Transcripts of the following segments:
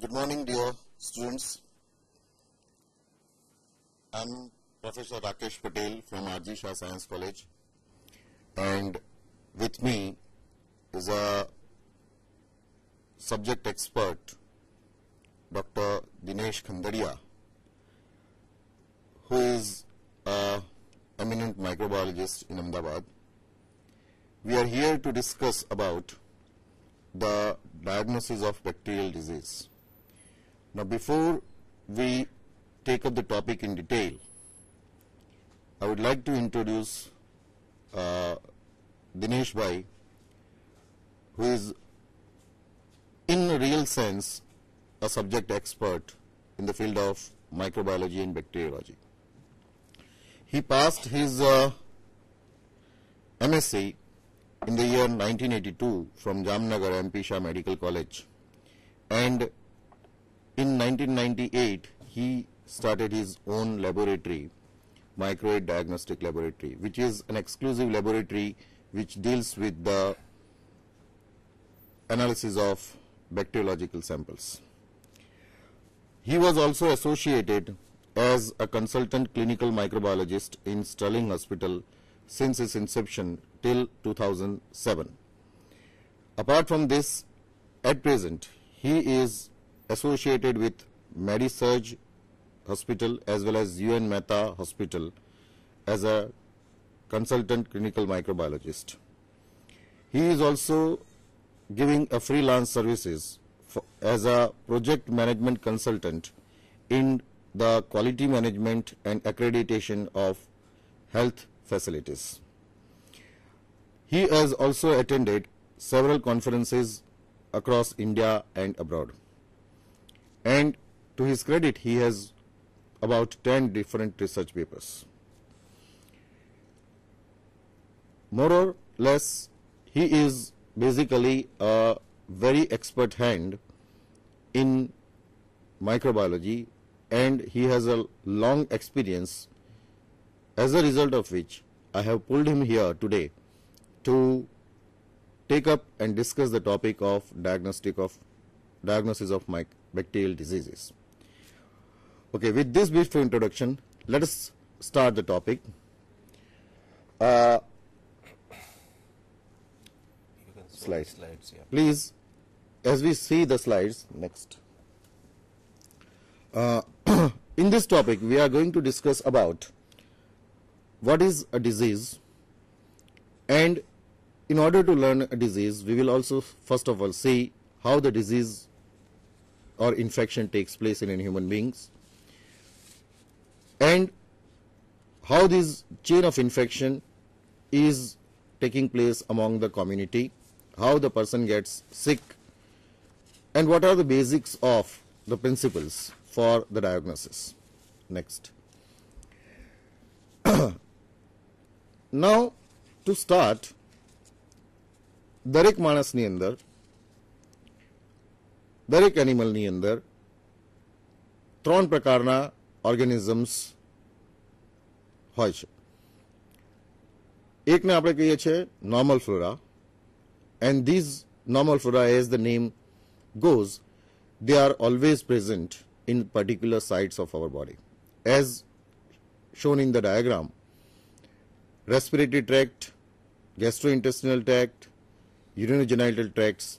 Good morning, dear students. I am Professor Rakesh Patel from R.G. Shah Science College, and with me is a subject expert, Dr. Dinesh Khandaria, who is an eminent microbiologist in Ahmedabad. We are here to discuss about the diagnosis of bacterial disease. Now, before we take up the topic in detail, I would like to introduce Dinesh Bhai, who is in a real sense a subject expert in the field of microbiology and bacteriology. He passed his MSc in the year 1982 from Jamnagar MP Shah Medical College, and in 1998 he started his own laboratory, Microaid Diagnostic Laboratory, which is an exclusive laboratory which deals with the analysis of bacteriological samples. He was also associated as a consultant clinical microbiologist in Stirling Hospital since its inception till 2007. Apart from this, at present, he is associated with MediSurg Hospital as well as UN Mehta Hospital as a consultant clinical microbiologist. He is also giving a freelance services as a project management consultant in the quality management and accreditation of health facilities. He has also attended several conferences across India and abroad. And to his credit, he has about 10 different research papers. More or less, he is basically a very expert hand in microbiology, and he has a long experience, as a result of which I have pulled him here today to take up and discuss the topic of diagnosis of bacterial diseases. Okay, with this brief introduction, let us start the topic. Slides. Yeah. Please, as we see the slides, next. In this topic, we are going to discuss about what is a disease, and in order to learn a disease, we will also first of all see how the disease or infection takes place in human beings, and how this chain of infection is taking place among the community, how the person gets sick, and what are the basics of the principles for the diagnosis. Next. Now, to start, દરેક માણસની અંદર, દરેક એનિમલની અંદર 3 પ્રકારના organisms હોય છે. એકને આપણે કહીએ છીએ normal flora, and these normal flora, as the name goes, they are always present in particular sites of our body. As shown in the diagram, respiratory tract, gastrointestinal tract, urinogenital tracts,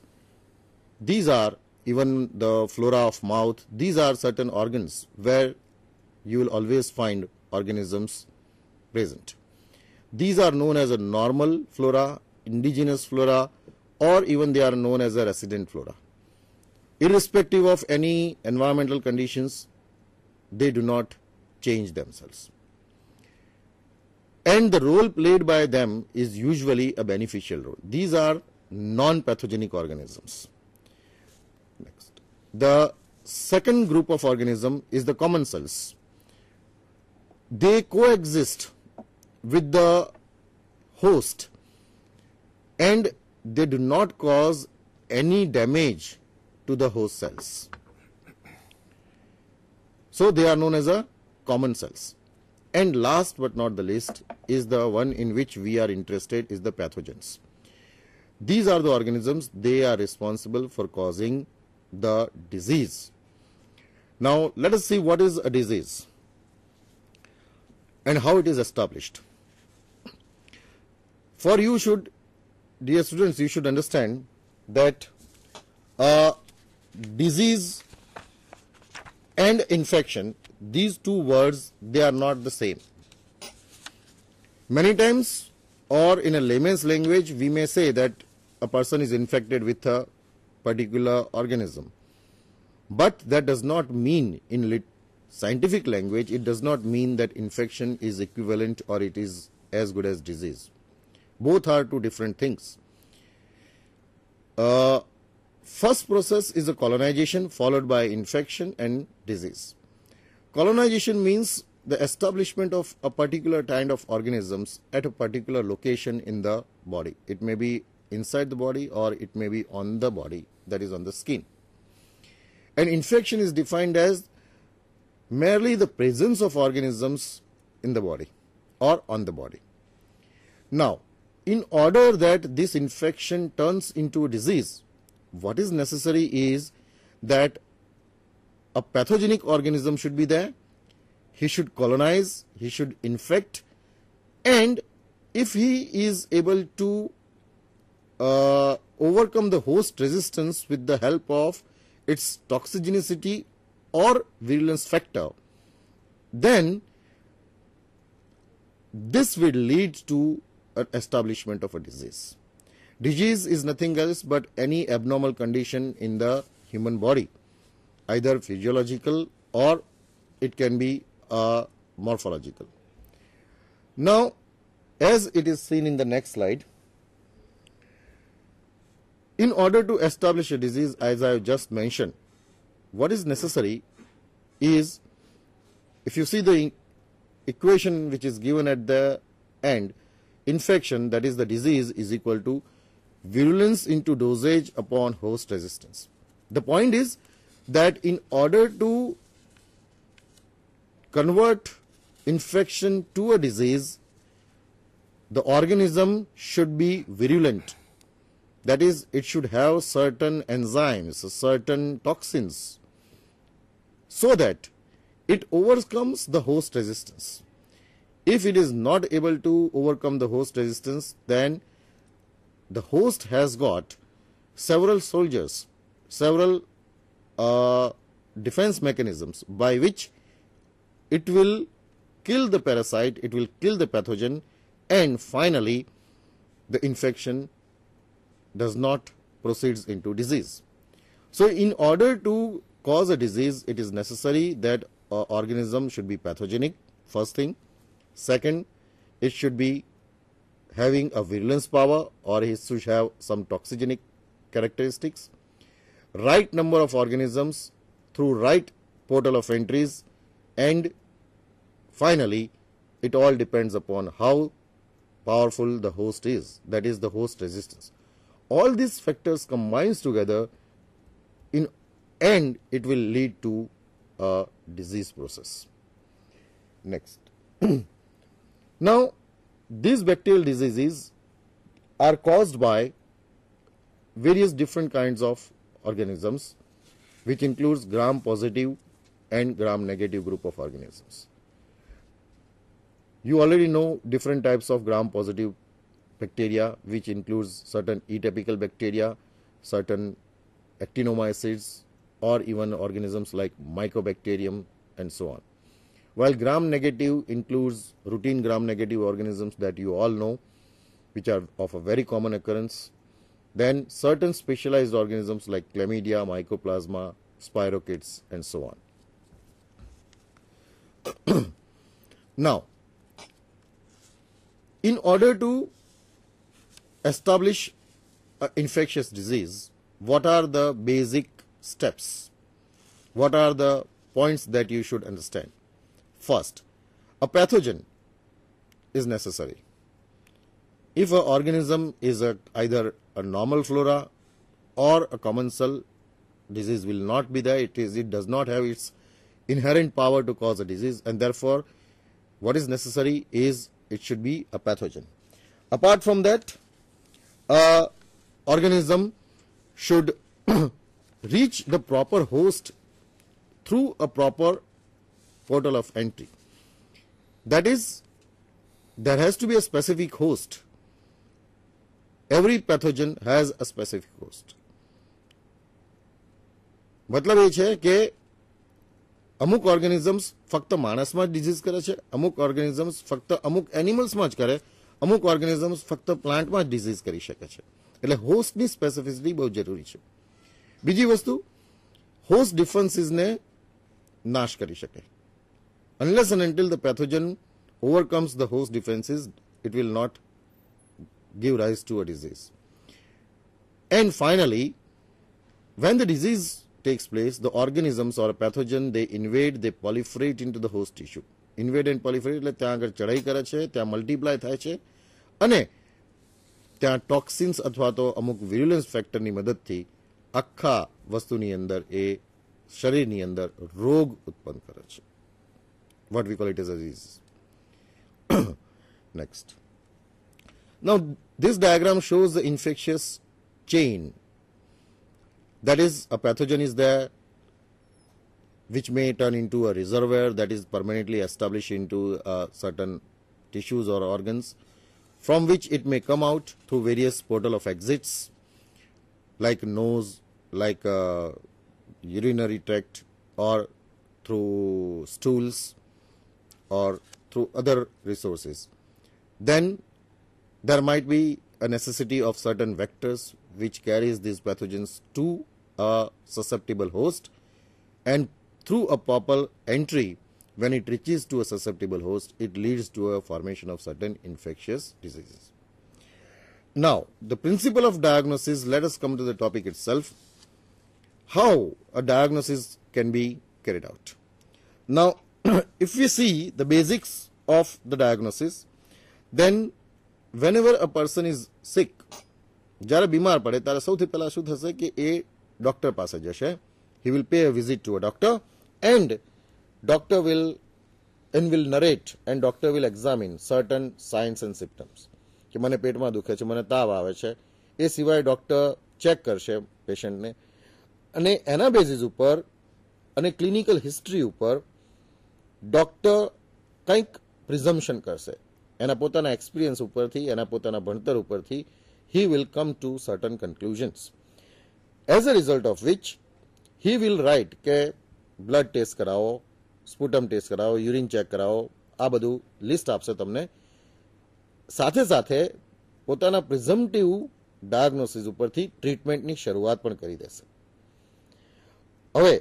these are even the flora of mouth. These are certain organs where you will always find organisms present. These are known as a normal flora, indigenous flora, or even they are known as a resident flora. Irrespective of any environmental conditions, they do not change themselves. And the role played by them is usually a beneficial role. These are non-pathogenic organisms. Next. The second group of organism is the common cells. They coexist with the host, and they do not cause any damage to the host cells. So they are known as a common cells. And last but not the least is the one in which we are interested, is the pathogens. These are the organisms, they are responsible for causing the disease. Now let us see what is a disease and how it is established. For you should, dear students, you should understand that disease and infection, these two words, they are not the same. Many times, or in a layman's language, we may say that a person is infected with a particular organism. But that does not mean, in scientific language, it does not mean that infection is equivalent or it is as good as disease. Both are two different things. First process is a colonization, followed by infection and disease. Colonization means the establishment of a particular kind of organisms at a particular location in the body. It may be inside the body or it may be on the body, that is on the skin. And infection is defined as merely the presence of organisms in the body or on the body. Now, in order that this infection turns into a disease, what is necessary is that a pathogenic organism should be there, he should colonize, he should infect, and if he is able to overcome the host resistance with the help of its toxigenicity or virulence factor, then this will lead to an establishment of a disease. Disease is nothing else but any abnormal condition in the human body, either physiological or it can be morphological. Now, as it is seen in the next slide, in order to establish a disease, as I have just mentioned, what is necessary is, if you see the equation which is given at the end, infection, that is the disease, is equal to virulence into dosage upon host resistance. The point is that in order to convert infection to a disease, the organism should be virulent. That is, it should have certain enzymes, certain toxins, so that it overcomes the host resistance. If it is not able to overcome the host resistance, then the host has got several soldiers, several defense mechanisms by which it will kill the parasite, it will kill the pathogen, and finally the infection does not proceed into disease. So in order to cause a disease, it is necessary that an organism should be pathogenic, first thing. Second, it should be having a virulence power, or it should have some toxigenic characteristics. Right number of organisms through right portal of entries, and finally it all depends upon how powerful the host is, that is the host resistance. All these factors combines together, in end it will lead to a disease process. Next. Now, these bacterial diseases are caused by various different kinds of organisms, which includes gram-positive and gram-negative group of organisms. You already know different types of gram-positive bacteria, which includes certain atypical bacteria, certain actinomycetes, or even organisms like Mycobacterium and so on. While gram-negative includes routine gram-negative organisms that you all know, which are of a very common occurrence. Then certain specialized organisms like Chlamydia, Mycoplasma, Spirochetes, and so on. Now, in order to establish an infectious disease, what are the basic steps? What are the points that you should understand? First, a pathogen is necessary. If an organism is either a normal flora or a commensal, disease will not be there. It does not have its inherent power to cause a disease, and therefore what is necessary is it should be a pathogen. Apart from that, organism should reach the proper host through a proper portal of entry. That is, there has to be a specific host. Every pathogen has a specific host. मतलब ये છે કે અમુક organisms ફક્ત માણસમાં જ disease કરે છે, અમુક ઓર્ગેનિઝમ્સ ફક્ત અમુક એનિમલ્સમાં જ કરે, અમુક ઓર્ગેનિઝમ્સ ફક્ત પ્લાન્ટમાં જ ડિઝીઝ કરી શકે છે. એટલે હોસ્ટની સ્પેસિફિસિટી બહુ જરૂરી છે. બીજી વસ્તુ, હોસ્ટ ડિફરન્સીસને નાશ કરી શકે. Unless and until the pathogen overcomes the host defenses, it will not give rise to a disease. And finally, when the disease takes place, the organisms or a pathogen, they invade, they proliferate into the host tissue. Invade and proliferate એટલે ત્યાં આગળ ચડાઈ કરે છે, ત્યાં multiply થાય છે અને ત્યાં ટોક્સિન્સ અથવા તો અમુક વિરુલન્સ ફેક્ટરની મદદથી આખા વસ્તુની અંદર એ શરીરની અંદર રોગ ઉત્પન્ન કરે છે. What we call it as a disease. Next. Now, this diagram shows the infectious chain. That is, a pathogen is there which may turn into a reservoir that is permanently established into certain tissues or organs, from which it may come out through various portal of exits, like nose, like urinary tract, or through stools, or through other resources. Then there might be a necessity of certain vectors which carries these pathogens to a susceptible host, and through a proper entry, when it reaches to a susceptible host, it leads to a formation of certain infectious diseases. Now, the principle of diagnosis, let us come to the topic itself. How a diagnosis can be carried out. Now, if we see the basics of the diagnosis, then whenever a person is sick, જ્યારે બીમાર પડે ત્યારે સૌથી પહેલા શું થશે કે એ doctor પાસે જશે. He will pay a visit to a doctor, and doctor will narrate, and doctor will examine certain signs and symptoms. કે મને પેટમાં દુખે છે, મને તાવ આવે છે. એ સિવાય ડોક્ટર ચેક કરશે પેશન્ટને અને એના બેઝિસ ઉપર અને ક્લિનિકલ હિસ્ટ્રી ઉપર ડોક્ટર કંઈક પ્રિઝમ્પશન કરશે. એના પોતાના એક્સપિરિયન્સ ઉપરથી, એના પોતાના ભણતર ઉપરથી he will come to certain conclusions. As a result of which, he will write કે બ્લડ ટેસ્ટ કરાવો, સ્પુટમ ટેસ્ટ કરાવો, યુરિન ચેક કરાવો, આ બધું લિસ્ટ આપશે તમને. સાથે સાથે પોતાના પ્રિઝમ્પટિવ ડાયગ્નોસિસ ઉપરથી ટ્રીટમેન્ટની શરૂઆત પણ કરી દેશે. હવે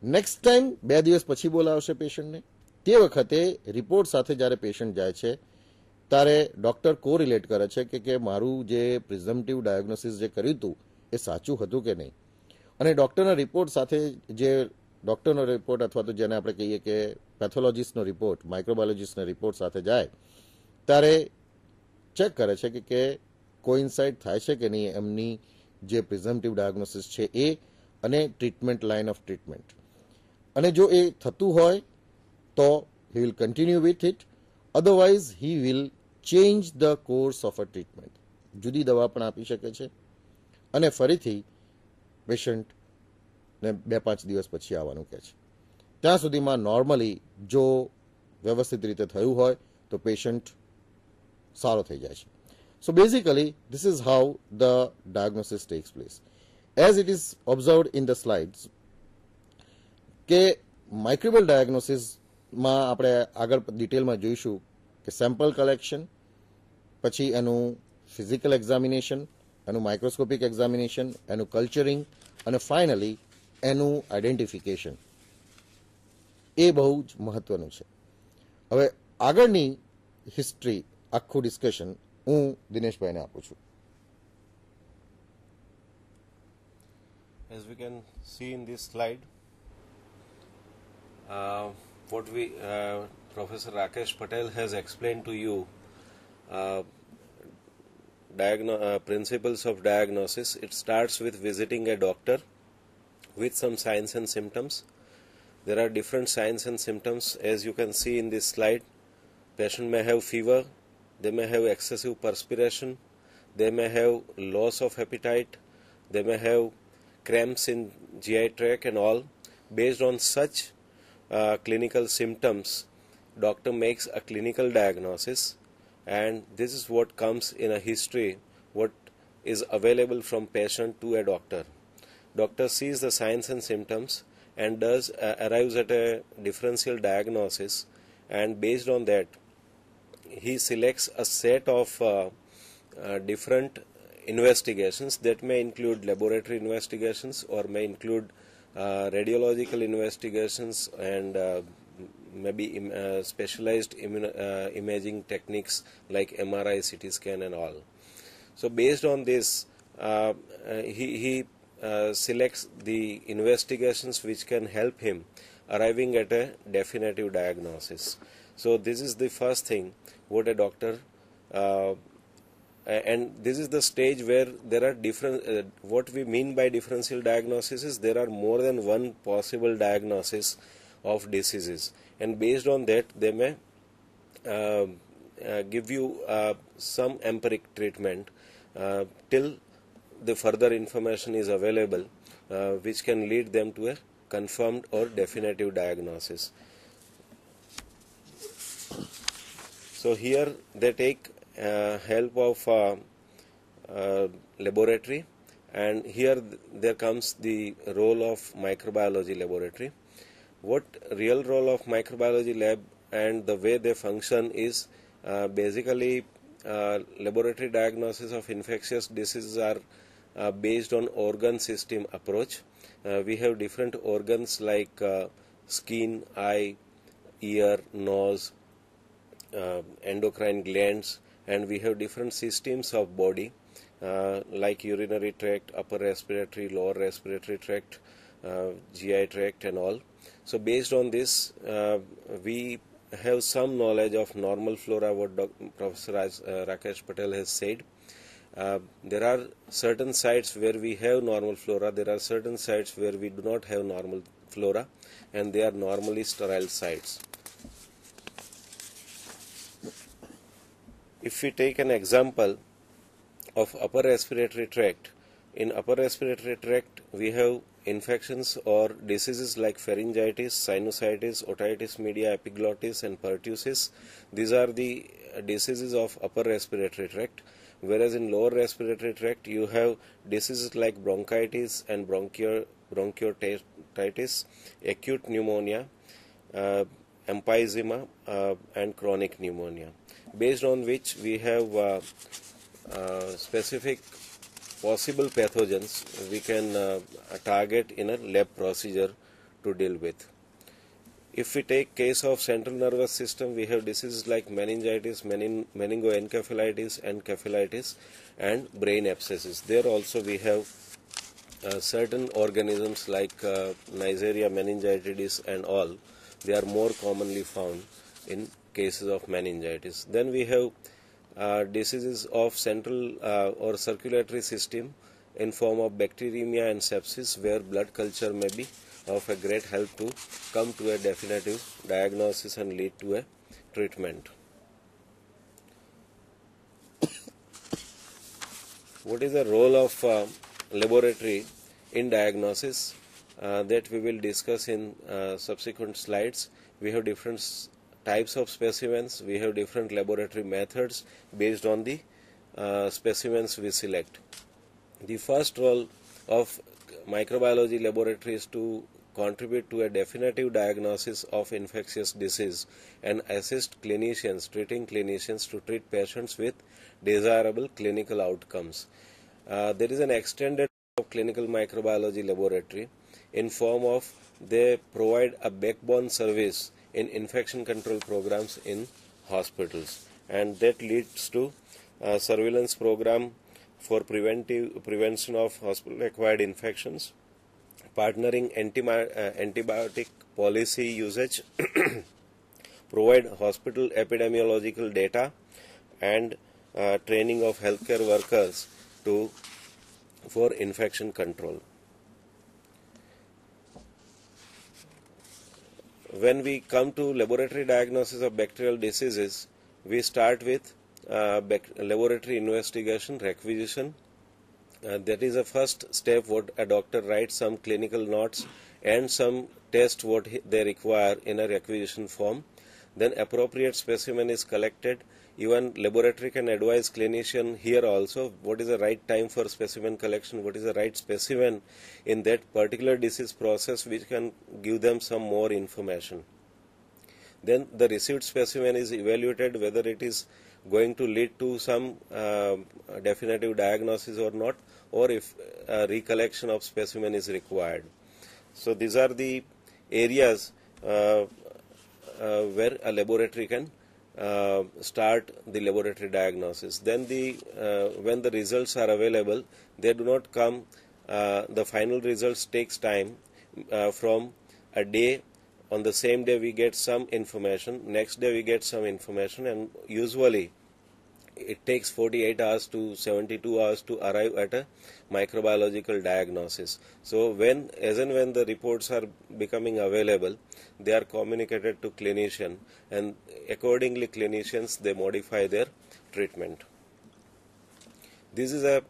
નેક્સ્ટ ટાઈમ 2 દિવસ પછી બોલાવશે પેશન્ટને. તે વખતે રિપોર્ટ સાથે જ્યારે પેશન્ટ જાય છે ત્યારે ડૉક્ટર કોરિલેટ કરે છે કે મારું જે પ્રિઝમ્પટિવ ડાયગ્નોસિસ જે કર્યું હતું એ સાચું હતું કે નહીં. અને ડૉક્ટરના રિપોર્ટ સાથે જે ડૉક્ટરનો રિપોર્ટ અથવા તો જેને આપણે કહીએ કે પેથોલોજીસ્ટનો રિપોર્ટ, માઇક્રોબાયોલોજીસ્ટના રિપોર્ટ સાથે જાય ત્યારે ચેક કરે છે કે કોઇન્સાઇડ થાય છે કે નહીં એમની જે પ્રિઝમ્પટિવ ડાયગ્નોસિસ છે એ અને ટ્રીટમેન્ટ, લાઇન ઓફ ટ્રીટમેન્ટ. અને જો એ થતું હોય તો he will continue with it, otherwise he will change the course of a treatment. જુદી દવા પણ આપી શકે છે અને ફરીથી પેશન્ટને 2-5 દિવસ પછી આવવાનું કહે છે. ત્યાં સુધીમાં નોર્મલી જો વ્યવસ્થિત રીતે થયું હોય તો પેશન્ટ સારો થઈ જાય છે. So basically, this is how the diagnosis takes place. As it is observed in the slides, કે માઇક્રોબિયલ ડાયગ્નોસિસમાં આપણે આગળ ડિટેલમાં જોઈશું કે સેમ્પલ કલેક્શન, પછી એનું ફિઝિકલ એક્ઝામિનેશન, એનું માઇક્રોસ્કોપિક એક્ઝામિનેશન, એનું કલ્ચરિંગ અને ફાઇનલી એનું આઈડેન્ટિફિકેશન. એ બહુ જ મહત્વનું છે. હવે આગળની હિસ્ટ્રી, આખું ડિસ્કશન હું દિનેશભાઈને આપું છું. As we can see in this slide, what Professor Rakesh Patel has explained to you, principles of diagnosis. It starts with visiting a doctor with some signs and symptoms. There are different signs and symptoms, as you can see in this slide. Patient may have fever, they may have excessive perspiration, they may have loss of appetite, they may have cramps in GI tract and all. Based on such clinical symptoms, doctor makes a clinical diagnosis, and this is what comes in a history, what is available from patient to a doctor. Doctor sees the signs and symptoms and arrives at a differential diagnosis, and based on that he selects a set of different investigations that may include laboratory investigations or may include radiological investigations and maybe specialized imaging techniques like MRI, CT scan and all. So based on this he selects the investigations which can help him arriving at a definitive diagnosis. So this is the first thing what a doctor and this is the stage where there are different what we mean by differential diagnosis is there are more than one possible diagnosis of diseases, and based on that they may give you some empiric treatment till the further information is available which can lead them to a confirmed or definitive diagnosis. So here they take help of laboratory, and here there comes the role of microbiology laboratory. What real role of microbiology lab and the way they function is basically laboratory diagnosis of infectious diseases are based on organ system approach. We have different organs like skin, eye, ear, nose, endocrine glands, and we have different systems of body like urinary tract, upper respiratory, lower respiratory tract, GI tract and all. So based on this we have some knowledge of normal flora, what Professor Rakesh Patel has said. There are certain sites where we have normal flora, there are certain sites where we do not have normal flora, and they are normally sterile sites. If we take an example of upper respiratory tract, in upper respiratory tract we have infections or diseases like pharyngitis, sinusitis, otitis media, epiglottis and pertussis. These are the diseases of upper respiratory tract, whereas in lower respiratory tract you have diseases like bronchitis and bronchiolitis, acute pneumonia, emphysema and chronic pneumonia, based on which we have specific possible pathogens we can target in a lab procedure to deal with. If we take case of central nervous system, we have diseases like meningitis, meningoencephalitis, encephalitis and brain abscesses. There also we have certain organisms like Neisseria meningitidis and all. They are more commonly found in cases of meningitis. Then we have diseases of central or circulatory system in form of bacteremia and sepsis, where blood culture may be of a great help to come to a definitive diagnosis and lead to a treatment. What is the role of laboratory in diagnosis? That we will discuss in subsequent slides. We have different types of specimens, we have different laboratory methods based on the specimens we select. The first role of microbiology laboratory is to contribute to a definitive diagnosis of infectious disease and assist clinicians, treating clinicians to treat patients with desirable clinical outcomes. There is an extended of clinical microbiology laboratory in form of they provide a backbone service in infection control programs in hospitals, and that leads to surveillance program for prevention of hospital acquired infections, partnering antibiotic policy usage, provide hospital epidemiological data, and training of healthcare workers for infection control. When we come to laboratory diagnosis of bacterial diseases, we start with laboratory investigation, requisition That is a first step what a doctor writes some clinical notes and some tests what they require in a requisition form. Then appropriate specimen is collected. Even laboratory can advise clinician here also what is the right time for specimen collection, what is the right specimen in that particular disease process, which can give them some more information. Then the received specimen is evaluated whether it is going to lead to some definitive diagnosis or not, or if recollection of specimen is required. So these are the areas where a laboratory can start the laboratory diagnosis. Then when the results are available, they do not come, the final results takes time, from a day. On the same day we get some information, next day we get some information, and usually it takes 48 hours to 72 hours to arrive at a microbiological diagnosis. So as and when the reports are becoming available, they are communicated to clinician, and accordingly clinicians, they modify their treatment. This is a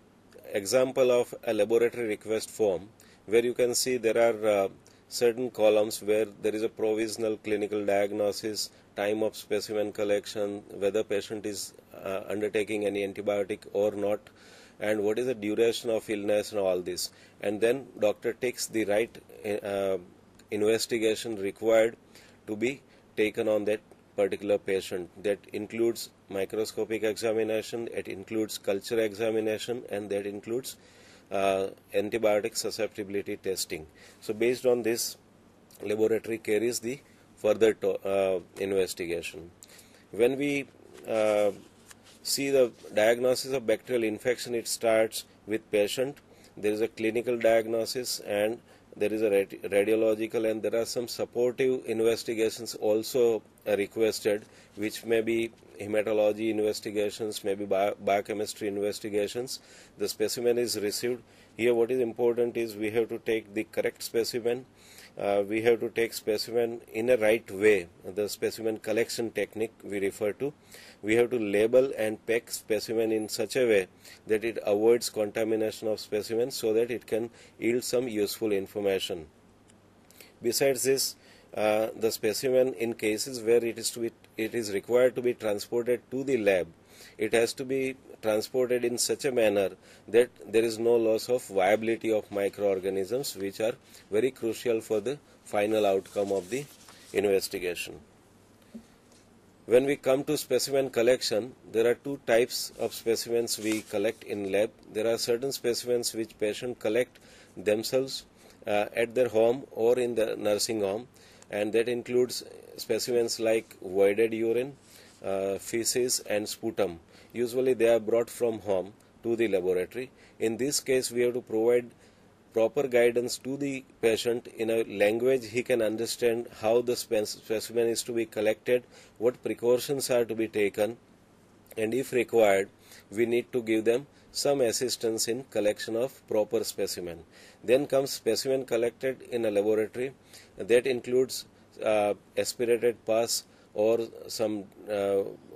example of a laboratory request form where you can see there are certain columns where there is a provisional clinical diagnosis, time of specimen collection, whether patient is undertaking any antibiotic or not, and what is the duration of illness and all this. And then doctor takes the right investigation required to be taken on that particular patient. That includes microscopic examination, it includes culture examination, and that includes antibiotic susceptibility testing. So based on this, laboratory carries the further investigation. When we see the diagnosis of bacterial infection, it starts with patient. There is a clinical diagnosis and there is a radiological, and there are some supportive investigations also requested, which may be hematology investigations, maybe biochemistry investigations. The specimen is received. Here what is important is we have to take the correct specimen. We have to take specimen in a right way, the specimen collection technique we refer to. We have to label and pack specimen in such a way that it avoids contamination of specimen so that it can yield some useful information. Besides this, the specimen, in cases where it is required to be transported to the lab, it has to be transported in such a manner that there is no loss of viability of microorganisms, which are very crucial for the final outcome of the investigation. When we come to specimen collection, there are two types of specimens we collect in lab. There are certain specimens which patients collect themselves at their home or in the nursing home, and that includes specimens like voided urine, feces and sputum. Usually they are brought from home to the laboratory. In this case, we have to provide proper guidance to the patient in a language he can understand, how the specimen is to be collected, what precautions are to be taken, and if required, we need to give them some assistance in collection of proper specimen. Then comes specimen collected in a laboratory. That includes aspirated pus or some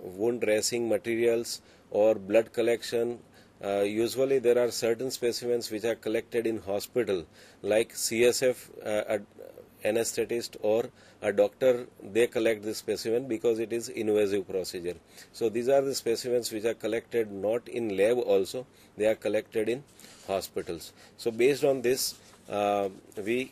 wound dressing materials or blood collection. Usually there are certain specimens which are collected in hospital, like CSF, anesthetist or a doctor, they collect the specimen because it is invasive procedure. So these are the specimens which are collected not in lab also, they are collected in hospitals. So based on this, we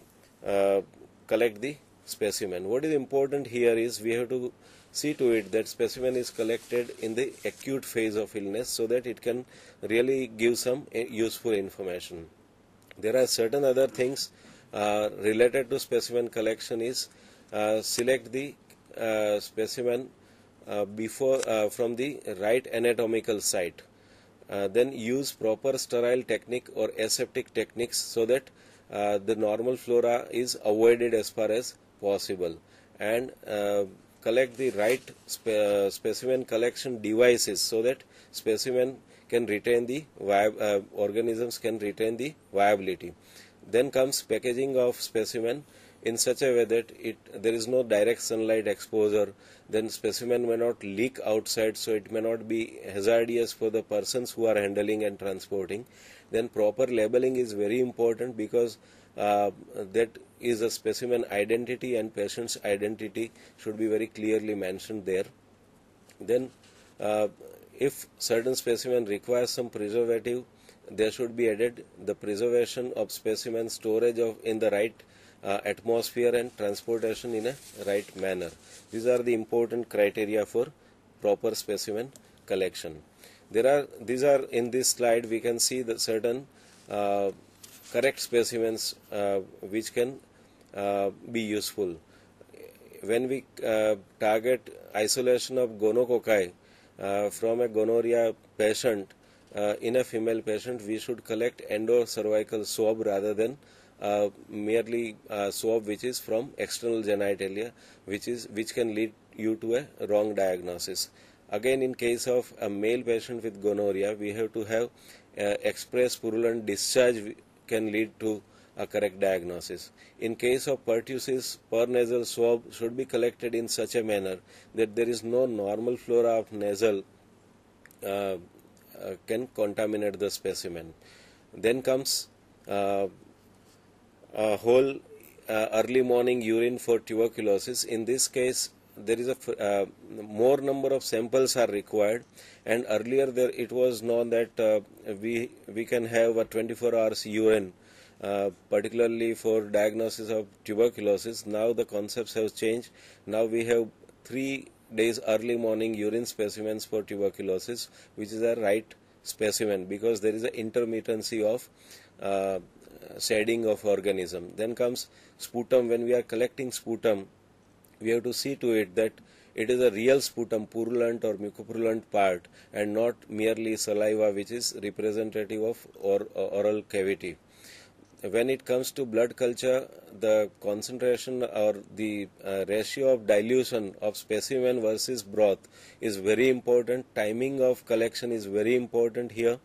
collect the specimen. What is important here is we have to see to it that specimen is collected in the acute phase of illness so that it can really give some useful information. There are certain other things related to specimen collection is select the specimen from the right anatomical site. Then use proper sterile technique or aseptic techniques so that the normal flora is avoided as far as possible, and collect the right specimen collection devices so that specimen can retain the organisms can retain the viability. Then comes packaging of specimen. in such a way that there is no direct sunlight exposure, then specimen may not leak outside, so it may not be hazardous for the persons who are handling and transporting. Then proper labeling is very important, because that is a specimen identity, and patient's identity should be very clearly mentioned there. Then if certain specimen requires some preservative, there should be added the preservation of specimen, storage in the right atmosphere, and transportation in a right manner. These are the important criteria for proper specimen collection. These are in this slide we can see the certain correct specimens which can be useful. When we target isolation of gonococci from a gonorrhea patient in a female patient, we should collect endocervical swab rather than merely swab which is from external genitalia, which can lead you to a wrong diagnosis. Again, in case of a male patient with gonorrhea, we have to have express purulent discharge can lead to a correct diagnosis. In case of pertussis, per nasal swab should be collected in such a manner that there is no normal flora of nasal can contaminate the specimen. Then comes a whole early morning urine for tuberculosis. In this case, there is a more number of samples are required, and earlier it was known that we can have a 24 hours urine particularly for diagnosis of tuberculosis. Now the concepts have changed. Now we have 3 days early morning urine specimens for tuberculosis, which is a right specimen, because there is an intermittency of shedding of organism. Then comes sputum. When we are collecting sputum, we have to see to it that it is a real sputum, purulent or mucopurulent part, and not merely saliva which is representative of oral cavity. When it comes to blood culture, the concentration or the ratio of dilution of specimen versus broth is very important. Timing of collection is very important here.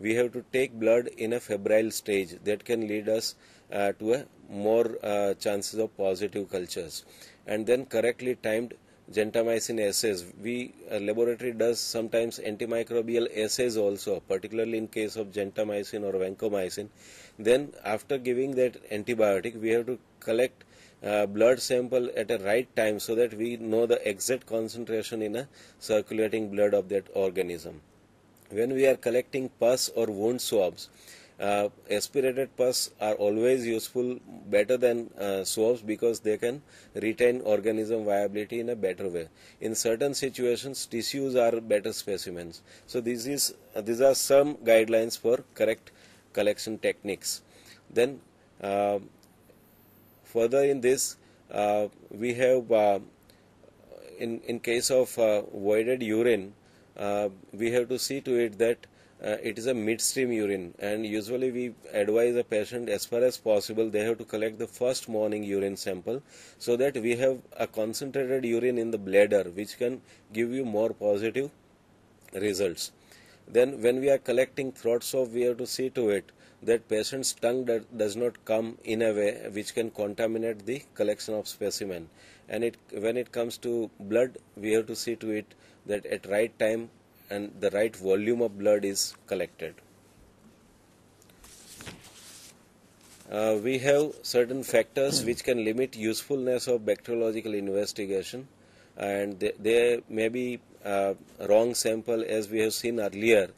We have to take blood in a febrile stage. That can lead us to a more chances of positive cultures. And then correctly timed gentamicin assays. Laboratory does sometimes antimicrobial assays also, particularly in case of gentamicin or vancomycin. Then after giving that antibiotic, we have to collect blood sample at a right time so that we know the exact concentration in a circulating blood of that organism. When we are collecting pus or wound swabs, aspirated pus are always useful, better than swabs, because they can retain organism viability in a better way. In certain situations, tissues are better specimens. So these are some guidelines for correct collection techniques. Then further in this, we have in case of voided urine, we have to see to it that it is a midstream urine, and usually we advise a patient, as far as possible, they have to collect the first morning urine sample, so that we have a concentrated urine in the bladder, which can give you more positive results. Then when we are collecting throat swab, we have to see to it that patient's tongue does not come in a way which can contaminate the collection of specimen. And when it comes to blood, we have to see to it that at right time and the right volume of blood is collected. We have certain factors which can limit usefulness of bacteriological investigation, and there may be wrong sample, as we have seen earlier,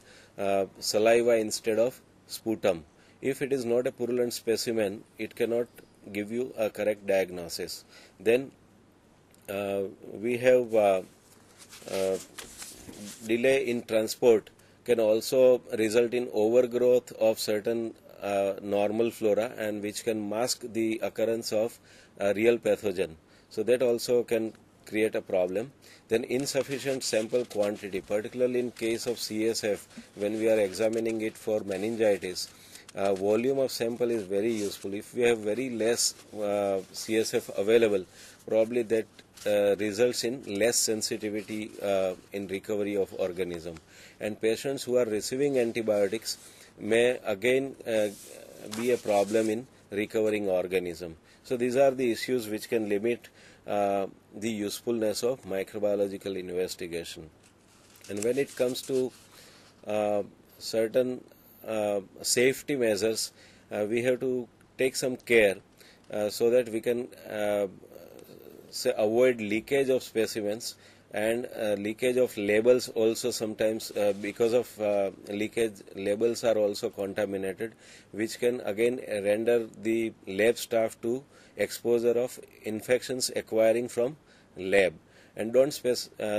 saliva instead of sputum. If it is not a purulent specimen, it cannot give you a correct diagnosis. Then we have delay in transport can also result in overgrowth of certain normal flora, and which can mask the occurrence of real pathogen. So that also can create a problem. Then insufficient sample quantity, particularly in case of CSF, when we are examining it for meningitis, volume of sample is very useful. If we have very less CSF available, probably that results in less sensitivity in recovery of organism. And patients who are receiving antibiotics may again be a problem in recovering organism. So these are the issues which can limit the usefulness of microbiological investigation. And when it comes to certain safety measures, we have to take some care so that we can avoid leakage of specimens, and leakage of labels also sometimes, because of leakage, labels are also contaminated, which can again render the lab staff to exposure of infections acquiring from lab. And don't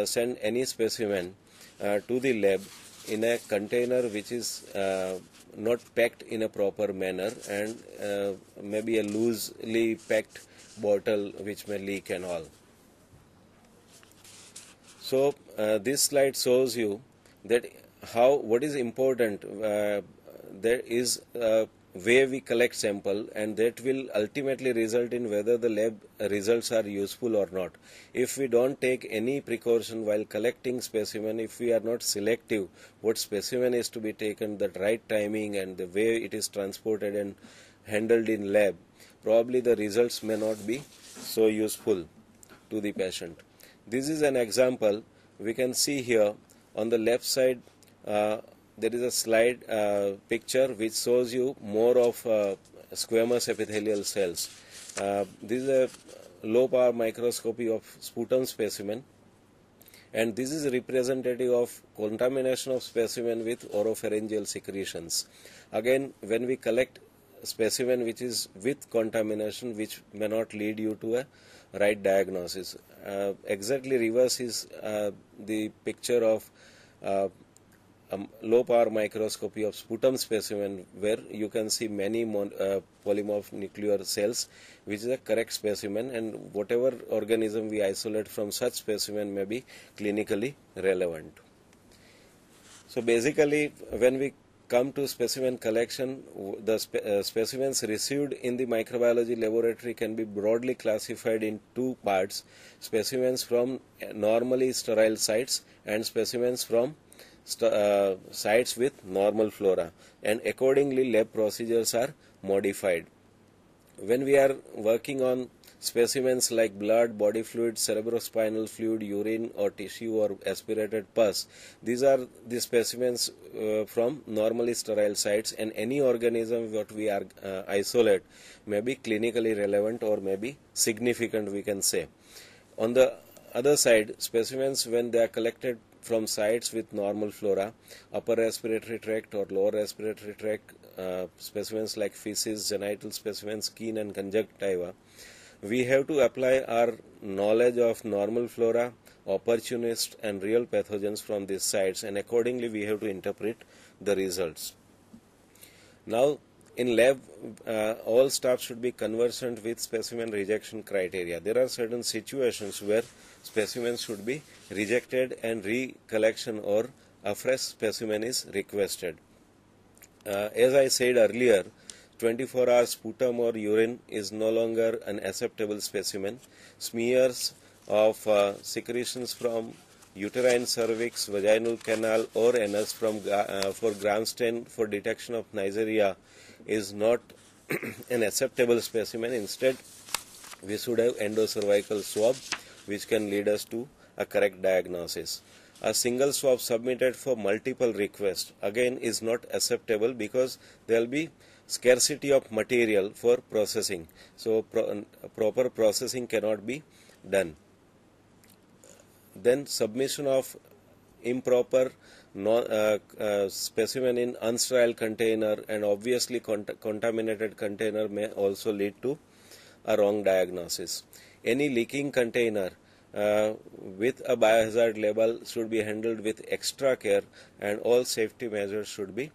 send any specimen to the lab in a container which is not packed in a proper manner, and maybe a loosely packed bottle which may leak and all. So this slide shows you that what is important. There is a way we collect sample, and that will ultimately result in whether the lab results are useful or not. If we don't take any precaution while collecting specimen, if we are not selective what specimen is to be taken, the right timing and the way it is transported and handled in lab, probably the results may not be so useful to the patient. This is an example. We can see here on the left side there is a slide picture which shows you more of squamous epithelial cells. This is a low power microscopy of sputum specimen, and this is representative of contamination of specimen with oropharyngeal secretions. Again, when we collect specimen which is with contamination, which may not lead you to a right diagnosis. Exactly reverse is the picture of low power microscopy of sputum specimen, where you can see many polymorph nuclear cells, which is a correct specimen, and whatever organism we isolate from such specimen may be clinically relevant. So basically, when we come to specimen collection, the specimens received in the microbiology laboratory can be broadly classified in two parts: specimens from normally sterile sites and specimens from sites with normal flora, and accordingly lab procedures are modified. When we are working on specimens like blood, body fluid, cerebrospinal fluid, urine or tissue or aspirated pus, these are the specimens from normally sterile sites, and any organism what we are isolate may be clinically relevant or may be significant, we can say. On the other side, specimens when they are collected from sites with normal flora, upper respiratory tract or lower respiratory tract, specimens like feces, genital specimens, skin and conjunctiva, we have to apply our knowledge of normal flora, opportunist and real pathogens from these sites, and accordingly we have to interpret the results. Now in lab, all staff should be conversant with specimen rejection criteria. There are certain situations where specimens should be rejected and recollection or a fresh specimen is requested. As I said earlier, 24-hour sputum or urine is no longer an acceptable specimen. Smears of secretions from uterine cervix, vaginal canal or anus for gram stain for detection of Neisseria is not an acceptable specimen. Instead, we should have endocervical swab, which can lead us to a correct diagnosis. A single swab submitted for multiple requests again is not acceptable, because there will be scarcity of material for processing. So proper processing cannot be done. Then submission of improper specimen in unsterile container and obviously contaminated container may also lead to a wrong diagnosis. Any leaking container with a biohazard label should be handled with extra care, and all safety measures should be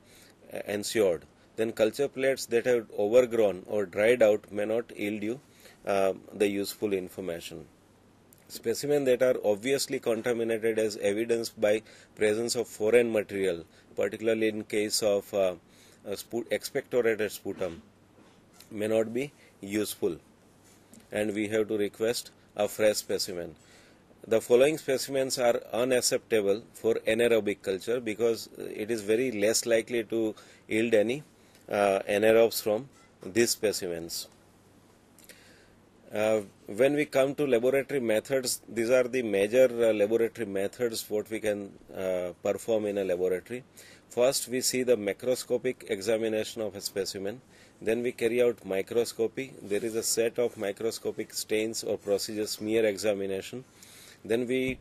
ensured. Then culture plates that have overgrown or dried out may not yield you the useful information. Specimens that are obviously contaminated as evidenced by presence of foreign material, particularly in case of expectorated sputum, may not be useful, and we have to request a fresh specimen. The following specimens are unacceptable for anaerobic culture, because it is very less likely to yield any anaerobes from these specimens. When we come to laboratory methods, these are the major laboratory methods what we can perform in a laboratory. First, we see the macroscopic examination of a specimen. Then we carry out microscopy. There is a set of microscopic stains or procedures, smear examination. Then we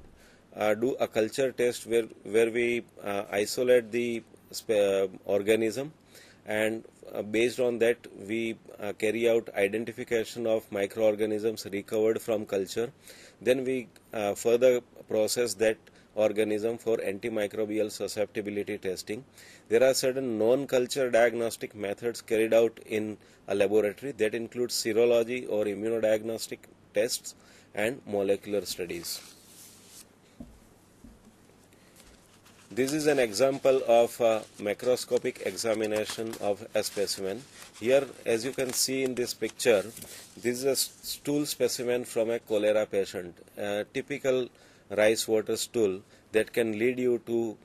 do a culture test where we isolate the organism, and based on that we carry out identification of microorganisms recovered from culture. Then we further process that organism for antimicrobial susceptibility testing. There are certain non-culture diagnostic methods carried out in a laboratory that includes serology or immunodiagnostic tests and molecular studies. This is an example of a macroscopic examination of a specimen. Here, as you can see in this picture, this is a stool specimen from a cholera patient, a typical rice water stool that can lead you to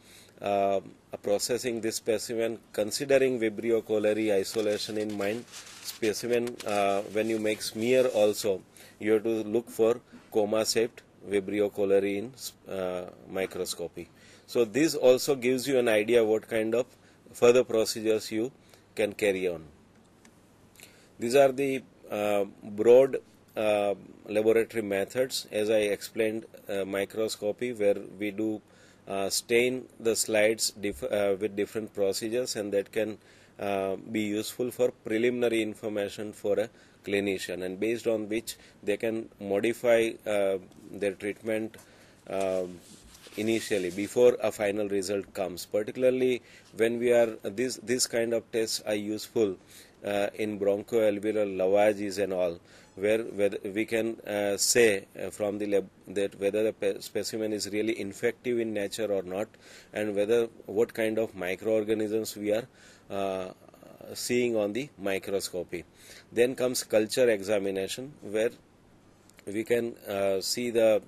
processing this specimen considering Vibrio cholerae isolation in mind. Specimen, when you make smear also, you have to look for coma-shaped Vibrio cholerae in microscopy. So this also gives you an idea what kind of further procedures you can carry on. These are the broad laboratory methods. As I explained, microscopy, where we do stain the slides with different procedures, and that can be useful for preliminary information for a clinician, and based on which they can modify their treatment initially before a final result comes. Particularly when we are this kind of tests are useful in bronchoalveolar lavages and all, where we can say from the lab that whether the specimen is really infective in nature or not, and whether what kind of microorganisms we are seeing on the microscopy. Then comes culture examination, where we can see the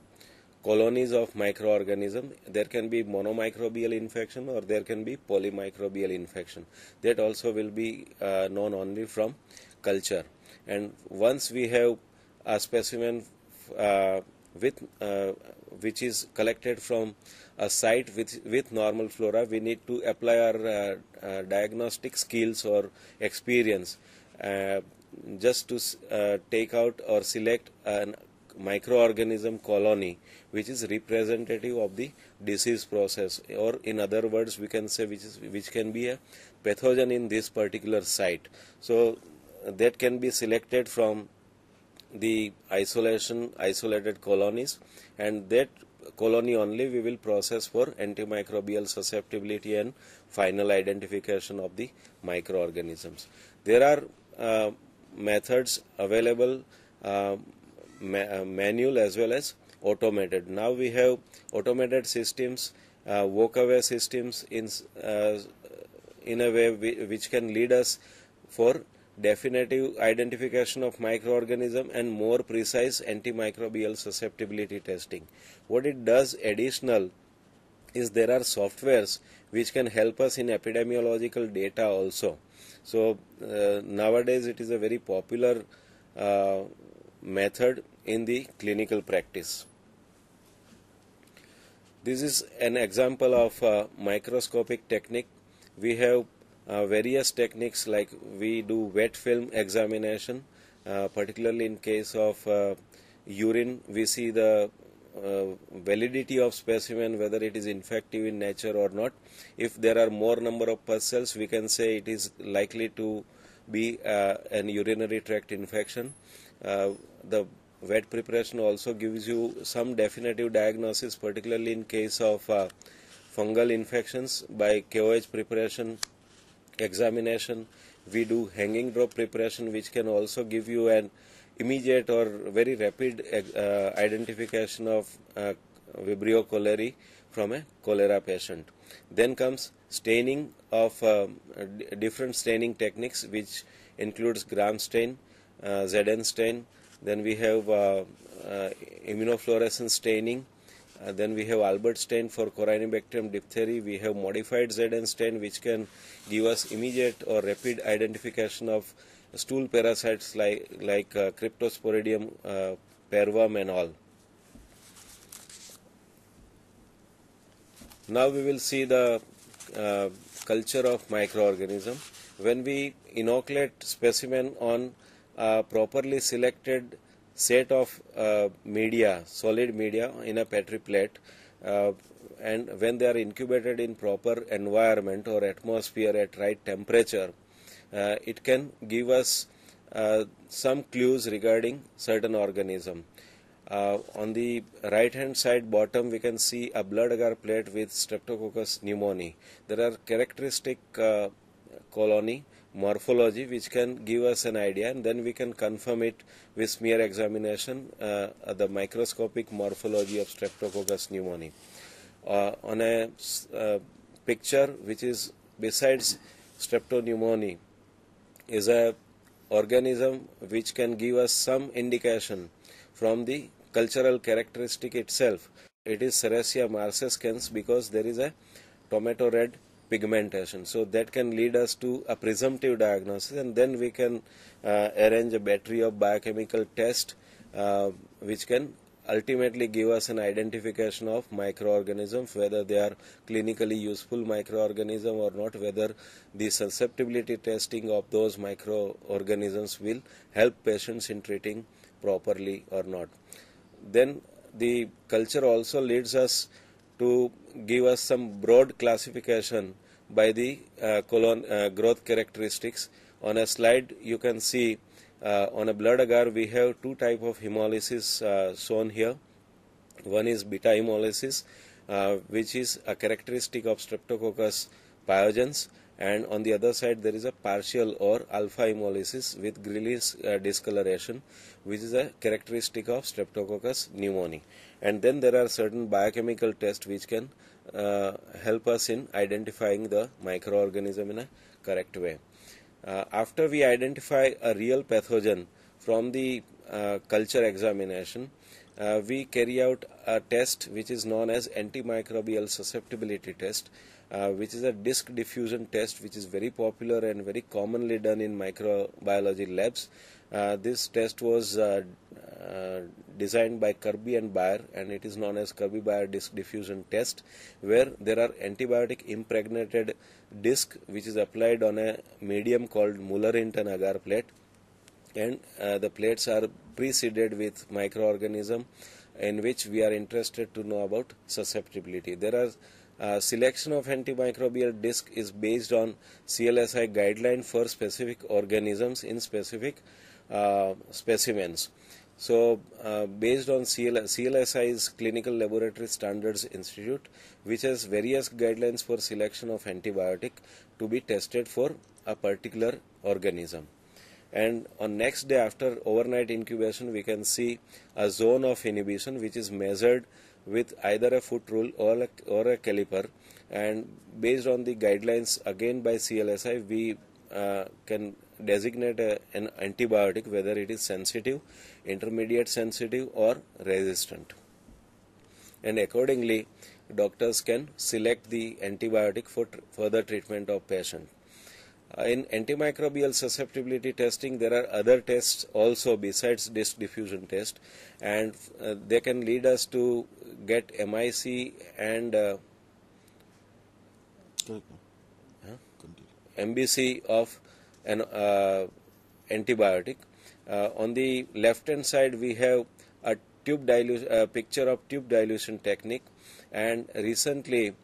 colonies of microorganism. There can be monomicrobial infection or there can be polymicrobial infection. That also will be known only from culture. And once we have a specimen which is collected from a site with normal flora, we need to apply our diagnostic skills or experience just to take out or select a microorganism colony which is representative of the disease process, or in other words we can say which can be a pathogen in this particular site. So that can be selected from the isolated colonies, and that colony only we will process for antimicrobial susceptibility and final identification of the microorganisms. There are methods available, manual as well as automated. Now we have automated systems, walk-away systems in a way which can lead us for definitive identification of microorganism and more precise antimicrobial susceptibility testing. What it does additional is there are softwares which can help us in epidemiological data also. So nowadays it is a very popular method in the clinical practice. This is an example of a microscopic technique. We have various techniques, like we do wet film examination, particularly in case of urine. We see the validity of specimen, whether it is infective in nature or not. If there are more number of pus cells, we can say it is likely to be an urinary tract infection. The wet preparation also gives you some definitive diagnosis, particularly in case of fungal infections. By KOH preparation examination, we do hanging drop preparation, which can also give you an immediate or very rapid identification of Vibrio cholerae from a cholera patient. Then comes staining of different staining techniques, which includes Gram stain, Zn stain. Then we have immunofluorescence staining. Then we have Albert stain for Corynebacterium diphtheria. We have modified Zn stain, which can give us immediate or rapid identification of stool parasites like Cryptosporidium parvum and all. Now we will see the culture of microorganism. When we inoculate specimen on a properly selected set of media, solid media in a Petri plate, and when they are incubated in proper environment or atmosphere at right temperature, it can give us some clues regarding certain organism. On the right hand side bottom we can see a blood agar plate with Streptococcus pneumoniae. There are characteristic colony morphology which can give us an idea, and then we can confirm it with smear examination, the microscopic morphology of Streptococcus pneumoniae. On a picture which is besides Streptopneumoniae is a organism which can give us some indication from the cultural characteristic itself. It is Serratia marcescens because there is a tomato red pigmentation. So that can lead us to a presumptive diagnosis, and then we can arrange a battery of biochemical tests which can ultimately give us an identification of microorganisms, whether they are clinically useful microorganism or not, whether the susceptibility testing of those microorganisms will help patients in treating properly or not. Then the culture also leads us to give us some broad classification by the growth characteristics. On a slide you can see on a blood agar we have two types of hemolysis shown here. One is beta hemolysis, which is a characteristic of Streptococcus pyogenes, and on the other side there is a partial or alpha hemolysis with Greeley's discoloration, which is a characteristic of Streptococcus pneumoniae. And then there are certain biochemical tests which can help us in identifying the microorganism in a correct way. After we identify a real pathogen from the culture examination, we carry out a test which is known as antimicrobial susceptibility test, which is a disc diffusion test which is very popular and very commonly done in microbiology labs. This test was designed by Kirby and Bayer, and it is known as Kirby-Bayer disc diffusion test, where there are antibiotic impregnated disc which is applied on a medium called Muller-Hinton agar plate, and the plates are preceded with microorganism in which we are interested to know about susceptibility. There are selection of antimicrobial disc is based on CLSI guideline for specific organisms in specific specimens. So based on CLSI is Clinical Laboratory Standards Institute, which has various guidelines for selection of antibiotic to be tested for a particular organism. And on next day after overnight incubation we can see a zone of inhibition which is measured with either a foot rule or a caliper, and based on the guidelines again by CLSI we can designate an antibiotic, whether it is sensitive, intermediate sensitive or resistant, and accordingly doctors can select the antibiotic for further treatment of patient. In antimicrobial susceptibility testing there are other tests also besides disc diffusion test, and they can lead us to get MIC and MBC of an antibiotic. On the left hand side we have a picture of tube dilution technique, and recently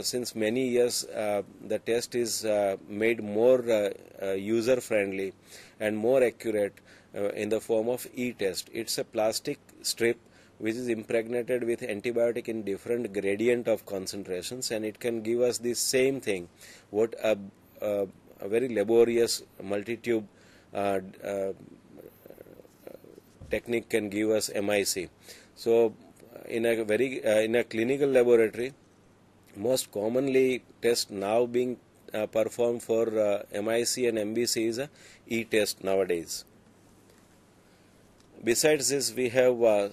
since many years the test is made more user friendly and more accurate in the form of e-test. It's a plastic strip which is impregnated with antibiotic in different gradient of concentrations, and it can give us the same thing what a very laborious multi-tube technique can give us MIC. So in a clinical laboratory, most commonly test now being performed for MIC and MBC is a e-test nowadays. Besides this we have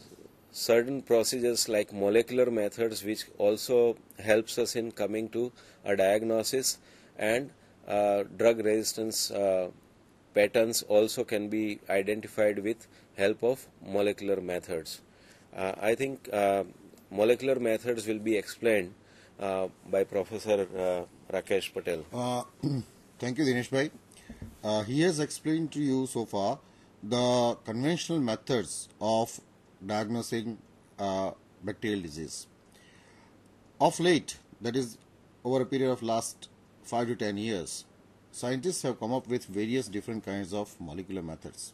certain procedures like molecular methods which also helps us in coming to a diagnosis and drug resistance patterns also can be identified with help of molecular methods. I think molecular methods will be explained by Professor Rakesh Patel. Thank you, Dinesh bhai. He has explained to you so far the conventional methods of diagnosing bacterial disease. Of late, that is over a period of last 5 to 10 years, scientists have come up with various different kinds of molecular methods.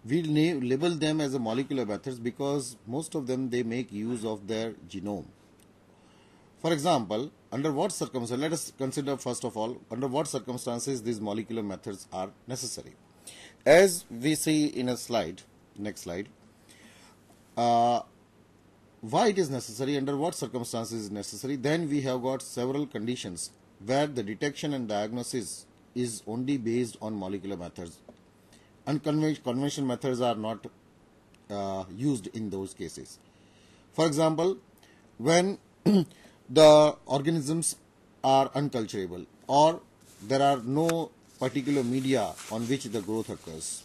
We label them as a molecular methods because most of them they make use of their genome. For example, under what circumstances, let us consider first of all, under what circumstances these molecular methods are necessary. As we see in a slide, next slide, why it is necessary, under what circumstances is necessary, then we have got several conditions where the detection and diagnosis is only based on molecular methods. Conventional methods are not used in those cases. For example, when the organisms are unculturable or there are no particular media on which the growth occurs,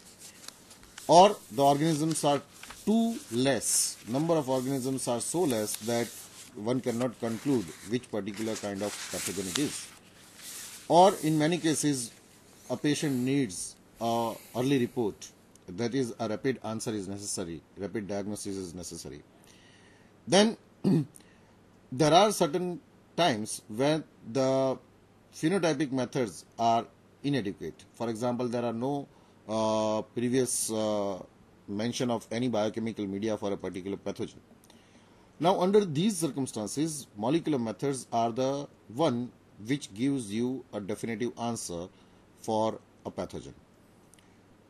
or the organisms are too less, number of organisms are so less that one cannot conclude which particular kind of pathogen it is, or in many cases a patient needs a early report, that is a rapid answer is necessary, rapid diagnosis is necessary. Then there are certain times when the phenotypic methods are inadequate. For example, there are no previous mention of any biochemical media for a particular pathogen. Now, under these circumstances, molecular methods are the one which gives you a definitive answer for a pathogen.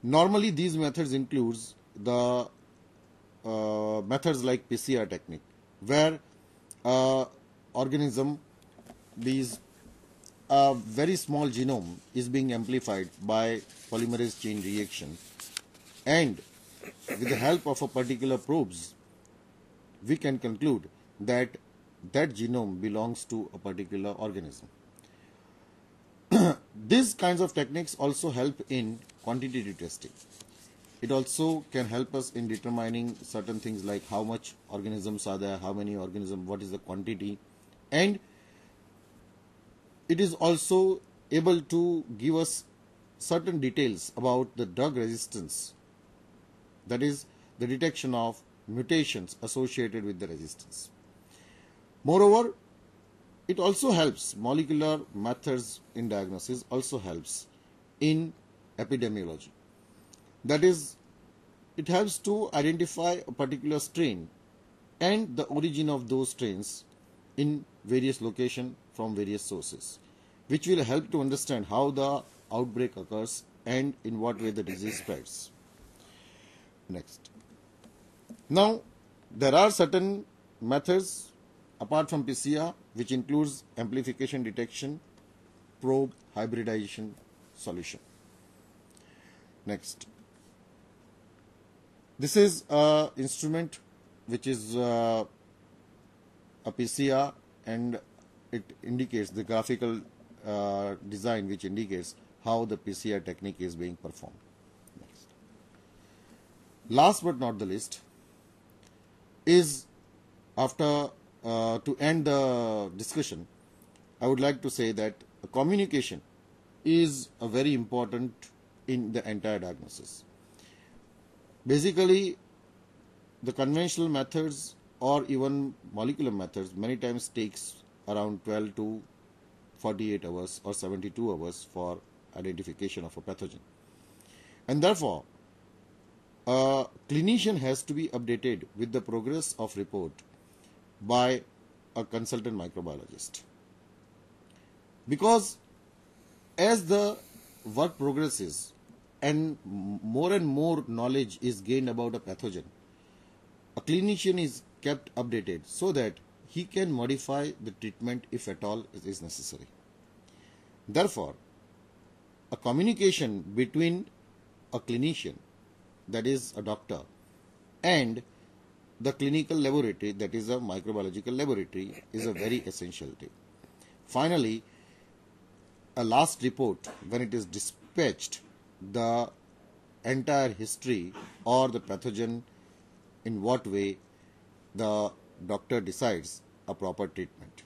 Normally, these methods includes the methods like PCR technique, where organism, these very small genome is being amplified by polymerase chain reaction, and with the help of a particular probes, we can conclude that that genome belongs to a particular organism. These kinds of techniques also help in quantitative testing. It also can help us in determining certain things like how much organisms are there, how many organisms, what is the quantity, and it is also able to give us certain details about the drug resistance, that is the detection of mutations associated with the resistance. Moreover, it also helps, molecular methods in diagnosis also helps in epidemiology. That is, it helps to identify a particular strain and the origin of those strains in various locations from various sources, which will help to understand how the outbreak occurs and in what way the disease spreads. Next. Now, there are certain methods apart from PCR which includes amplification detection, probe, hybridization, solution. Next. This is an instrument which is a PCR, and it indicates the graphical design which indicates how the PCR technique is being performed. Next. Last but not the least is, after to end the discussion, I would like to say that communication is a very important in the entire diagnosis. Basically, the conventional methods or even molecular methods many times takes around 12 to 48 hours or 72 hours for identification of a pathogen. And therefore, a clinician has to be updated with the progress of report by a consultant microbiologist. Because as the work progresses and more knowledge is gained about a pathogen, a clinician is kept updated so that he can modify the treatment if at all it is necessary. Therefore, a communication between a clinician, that is a doctor, and the clinical laboratory, that is a microbiological laboratory, is a very essential thing. Finally, a last report, when it is dispatched the entire history or the pathogen, in what way the doctor decides a proper treatment.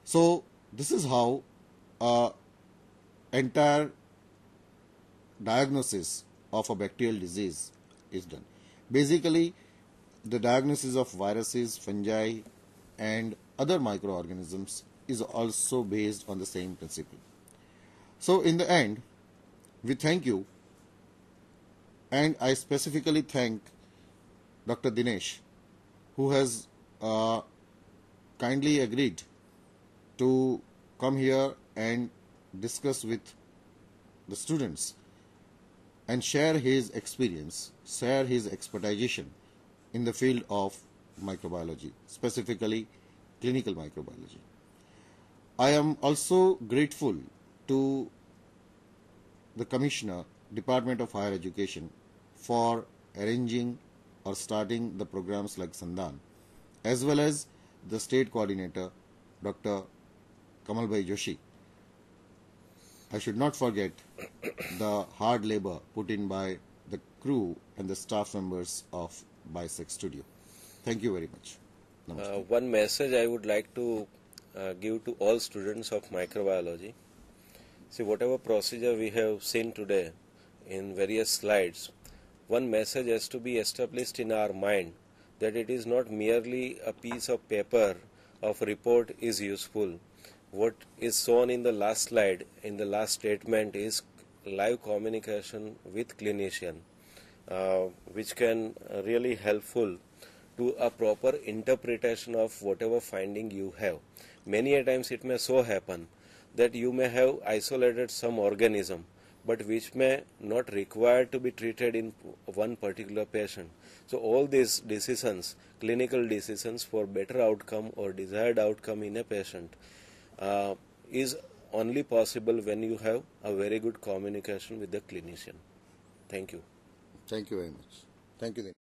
So this is how a entire diagnosis of a bacterial disease is done. Basically, the diagnosis of viruses, fungi, and other microorganisms is also based on the same principle. So in the end, we thank you, and I specifically thank Dr. Dinesh, who has kindly agreed to come here and discuss with the students and share his experience, share his expertise in the field of microbiology, specifically clinical microbiology. I am also grateful to the Commissioner, Department of Higher Education, for arranging or starting the programs like Sandan, as well as the State Coordinator, Dr. Kamalbhai Joshi. I should not forget the hard labor put in by the crew and the staff members of Bisect Studio. Thank you very much. Namaste. One message I would like to give to all students of microbiology. See, whatever procedure we have seen today in various slides, one message has to be established in our mind, that it is not merely a piece of paper of report is useful. What is shown in the last slide, in the last statement, is live communication with clinician, which can really helpful to a proper interpretation of whatever finding you have. Many a times it may so happen that you may have isolated some organism, but which may not require to be treated in one particular patient. So all these decisions, clinical decisions for better outcome or desired outcome in a patient, is only possible when you have a very good communication with the clinician. Thank you. Thank you very much. Thank you.